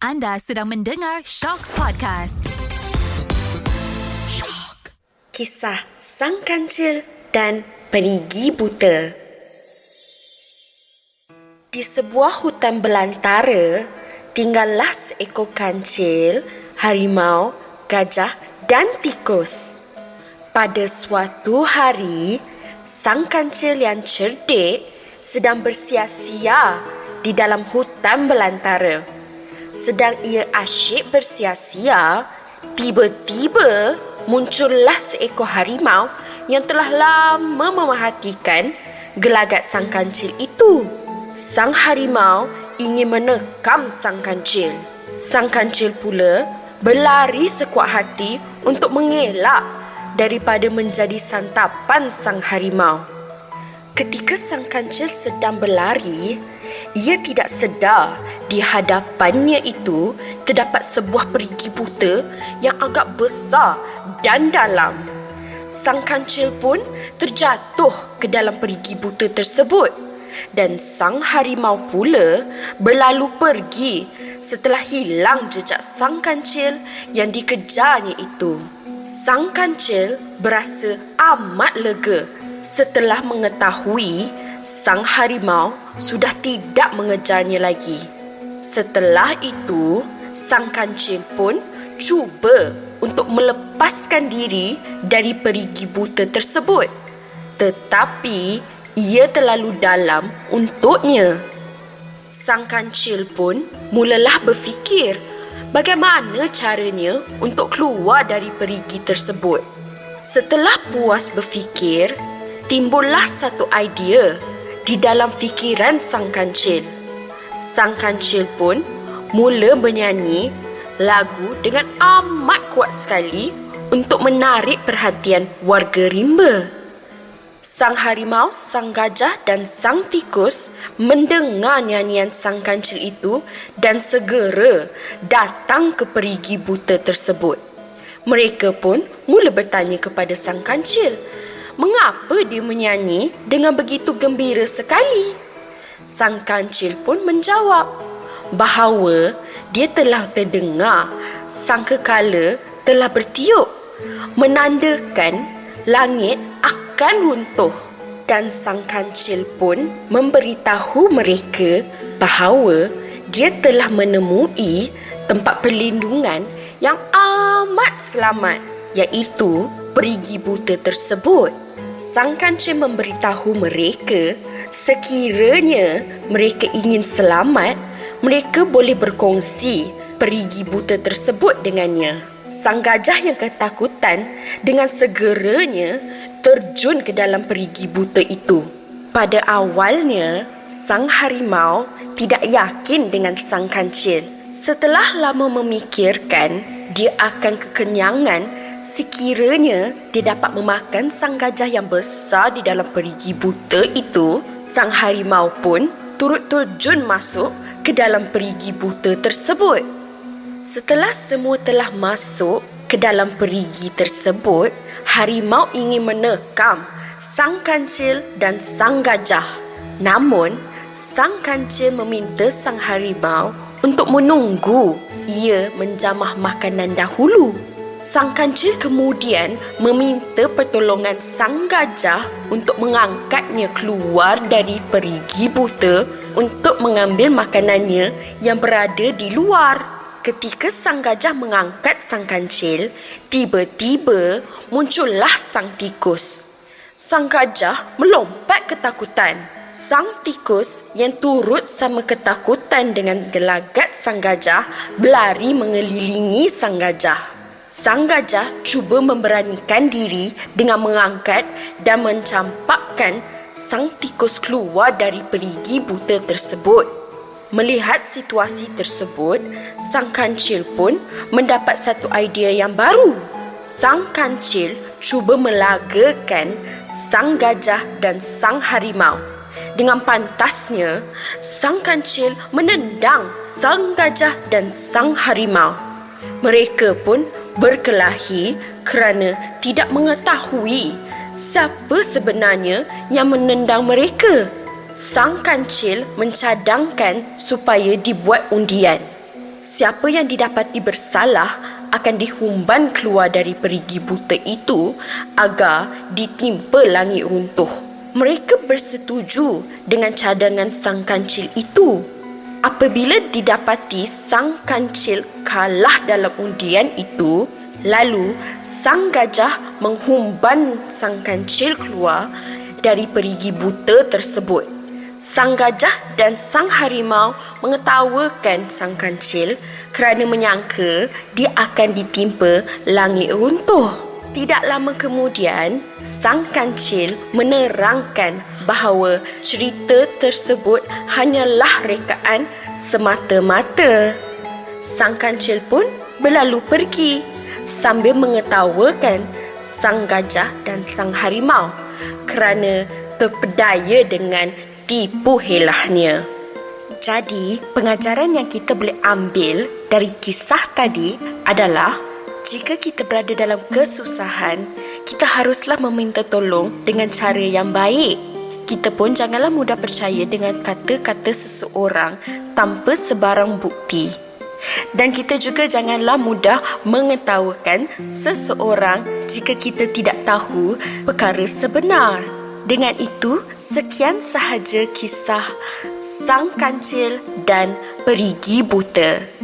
Anda sedang mendengar Shock Podcast. Shock. Kisah Sang Kancil dan Perigi Buta. Di sebuah hutan belantara, tinggallah seekor kancil, harimau, gajah dan tikus. Pada suatu hari, sang kancil yang cerdik sedang bersia-sia di dalam hutan belantara. Sedang ia asyik bersia-sia, tiba-tiba muncullah seekor harimau yang telah lama memerhatikan gelagat sang kancil itu. Sang harimau ingin menekam sang kancil. Sang kancil pula berlari sekuat hati untuk mengelak daripada menjadi santapan sang harimau. Ketika sang kancil sedang berlari, ia tidak sedar di hadapannya itu terdapat sebuah perigi buta yang agak besar dan dalam. Sang kancil pun terjatuh ke dalam perigi buta tersebut dan sang harimau pula berlalu pergi setelah hilang jejak sang kancil yang dikejarnya itu. Sang kancil berasa amat lega setelah mengetahui sang harimau sudah tidak mengejarnya lagi. Setelah itu, sang kancil pun cuba untuk melepaskan diri dari perigi buta tersebut. Tetapi, ia terlalu dalam untuknya. Sang kancil pun mulalah berfikir bagaimana caranya untuk keluar dari perigi tersebut. Setelah puas berfikir, timbullah satu idea di dalam fikiran sang kancil. Sang kancil pun mula bernyanyi lagu dengan amat kuat sekali untuk menarik perhatian warga rimba. Sang harimau, sang gajah dan sang tikus mendengar nyanyian sang kancil itu dan segera datang ke perigi buta tersebut. Mereka pun mula bertanya kepada sang kancil, mengapa dia menyanyi dengan begitu gembira sekali? Sang kancil pun menjawab bahawa dia telah terdengar sang kekala telah bertiup menandakan langit akan runtuh, dan sang kancil pun memberitahu mereka bahawa dia telah menemui tempat perlindungan yang amat selamat, iaitu perigi buta tersebut. Sang kancil memberitahu mereka sekiranya mereka ingin selamat, mereka boleh berkongsi perigi buta tersebut dengannya. Sang gajah yang ketakutan dengan segeranya terjun ke dalam perigi buta itu. Pada awalnya, sang harimau tidak yakin dengan sang kancil. Setelah lama memikirkan, dia akan kekenyangan sekiranya dia dapat memakan sang gajah yang besar di dalam perigi buta itu. Sang harimau pun turut terjun masuk ke dalam perigi buta tersebut. Setelah semua telah masuk ke dalam perigi tersebut, harimau ingin menekam sang kancil dan sang gajah. Namun, sang kancil meminta sang harimau untuk menunggu ia menjamah makanan dahulu. Sang kancil kemudian meminta pertolongan sang gajah untuk mengangkatnya keluar dari perigi buta untuk mengambil makanannya yang berada di luar. Ketika sang gajah mengangkat sang kancil, tiba-tiba muncullah sang tikus. Sang gajah melompat ketakutan. Sang tikus yang turut sama ketakutan dengan gelagat sang gajah berlari mengelilingi sang gajah. Sang gajah cuba memberanikan diri dengan mengangkat dan mencampakkan sang tikus keluar dari perigi buta tersebut. Melihat situasi tersebut, sang kancil pun mendapat satu idea yang baru. Sang kancil cuba melagakan sang gajah dan sang harimau. Dengan pantasnya, sang kancil menendang sang gajah dan sang harimau. Mereka pun berkelahi kerana tidak mengetahui siapa sebenarnya yang menendang mereka. Sang kancil mencadangkan supaya dibuat undian. siapa yang didapati bersalah akan dihumban keluar dari perigi buta itu agar ditimpa langit runtuh. Mereka bersetuju dengan cadangan sang kancil itu. Apabila didapati sang kancil kalah dalam undian itu, lalu sang gajah menghumban sang kancil keluar dari perigi buta tersebut. Sang gajah dan sang harimau mengetawakan sang kancil kerana menyangka dia akan ditimpa langit runtuh. Tidak lama kemudian, sang kancil menerangkan bahawa cerita tersebut hanyalah rekaan semata-mata. Sang kancil pun berlalu pergi sambil mengetawakan sang gajah dan sang harimau kerana terpedaya dengan tipu helahnya. Jadi, pengajaran yang kita boleh ambil dari kisah tadi adalah jika kita berada dalam kesusahan, kita haruslah meminta tolong dengan cara yang baik. Kita pun janganlah mudah percaya dengan kata-kata seseorang tanpa sebarang bukti. Dan kita juga janganlah mudah mengetawakan seseorang jika kita tidak tahu perkara sebenar. Dengan itu, sekian sahaja kisah Sang Kancil dan Perigi Buta.